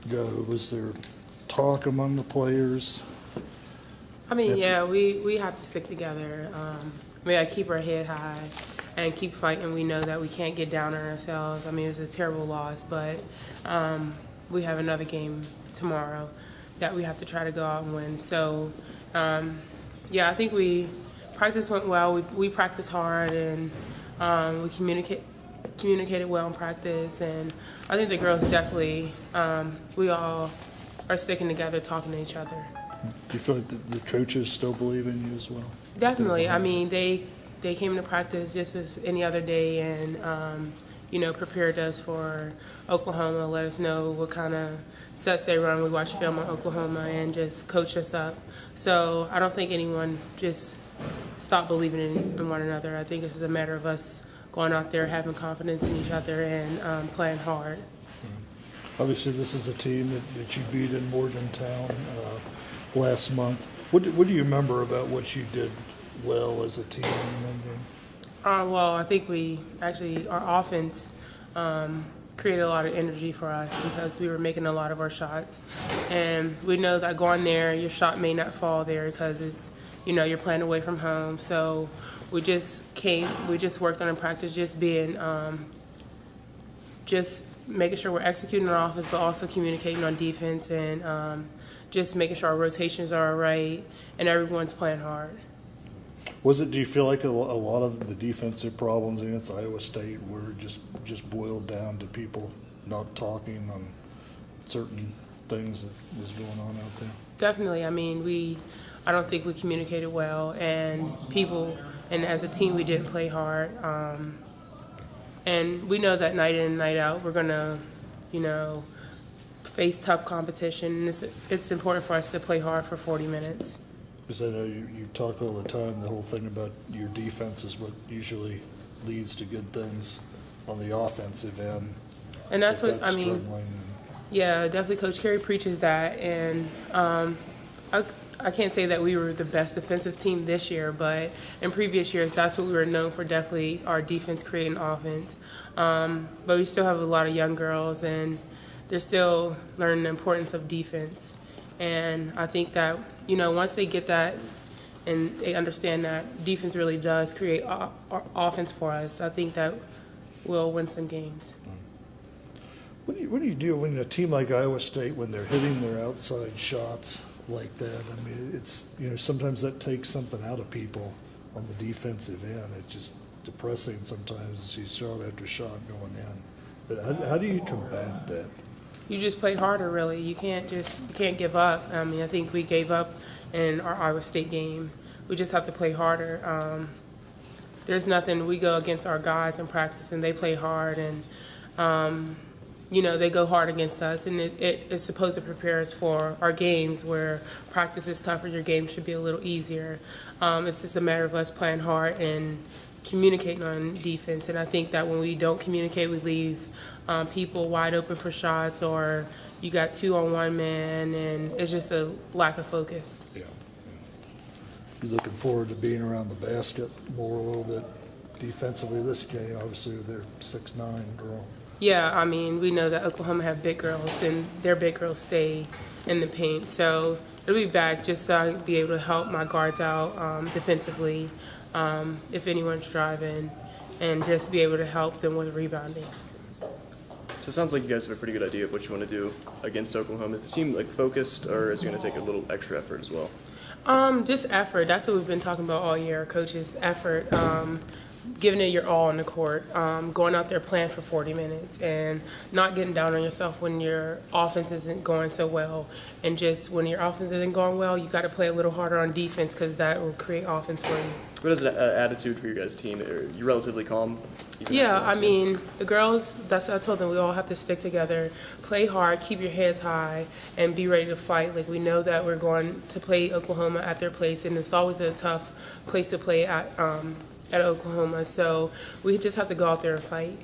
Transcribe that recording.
go? Was there talk among the players? I mean, yeah, we have to stick together. We got to keep our head high and keep fighting. We know that we can't get down on ourselves. I mean, it's a terrible loss, but we have another game tomorrow that we have to try to go out and win. So, yeah, I think practice went well. We practiced hard and we communicated well in practice. And I think the girls definitely, we all are sticking together, talking to each other. Do you feel like the coaches still believe in you as well? Definitely. I mean, they came to practice just as any other day and, you know, prepared us for Oklahoma, let us know what kind of sets they run. We watched film on Oklahoma and just coached us up. So I don't think anyone just stopped believing in one another. I think it's a matter of us going out there, having confidence in each other and playing hard. Obviously, this is a team that you beat in Morgantown last month. What do you remember about what you did well as a team in that game? Well, I think our offense created a lot of energy for us because we were making a lot of our shots. And we know that going there, your shot may not fall there because it's, you know, you're playing away from home. So we just worked on in practice, just being, just making sure we're executing on offense, but also communicating on defense and just making sure our rotations are all right and everyone's playing hard. Do you feel like a lot of the defensive problems against Iowa State were just boiled down to people not talking on certain things that was going on out there? Definitely. I mean, I don't think we communicated well, and as a team, we didn't play hard. And we know that night in and night out, we're gonna, you know, face tough competition. And it's important for us to play hard for 40 minutes. Because I know you talk all the time, the whole thing about your defense is what usually leads to good things on the offensive end. And that's what, I mean, yeah, definitely Coach Carey preaches that. And I can't say that we were the best defensive team this year, but in previous years, that's what we were known for, definitely our defense creating offense. But we still have a lot of young girls, and they're still learning the importance of defense. And I think that, you know, once they get that and they understand that defense really does create offense for us, I think that we'll win some games. What do you do when a team like Iowa State, when they're hitting their outside shots like that? I mean, it's, you know, sometimes that takes something out of people on the defensive end. It's just depressing sometimes to see shot after shot going in. But how do you combat that? You just play harder, really. You can't give up. I mean, I think we gave up in our Iowa State game. We just have to play harder. There's nothing. We go against our guys in practice, and they play hard, and you know, they go hard against us, and it is supposed to prepare us for our games where practice is tougher. Your game should be a little easier. It's just a matter of us playing hard and communicating on defense. And I think that when we don't communicate, we leave people wide open for shots, or you got 2-on-1 man, and it's just a lack of focus. Yeah. You looking forward to being around the basket more a little bit defensively this game? Obviously, they're 6'9" girl. Yeah, I mean, we know that Oklahoma have big girls, and their big girls stay in the paint. So it'll be back just so I can be able to help my guards out defensively if anyone's driving, and just be able to help them with rebounding. So it sounds like you guys have a pretty good idea of what you want to do against Oklahoma. Is the team like focused, or is it going to take a little extra effort as well? Just effort. That's what we've been talking about all year, coaches. Effort. Giving it your all on the court, going out there playing for 40 minutes and not getting down on yourself when your offense isn't going so well. And just when your offense isn't going well, you got to play a little harder on defense because that will create offense for you. What is the attitude for your guys' team? Are you relatively calm? Yeah, I mean, the girls, that's what I told them. We all have to stick together, play hard, keep your heads high, and be ready to fight. Like, we know that we're going to play Oklahoma at their place, and it's always a tough place to play at Oklahoma. So we just have to go out there and fight.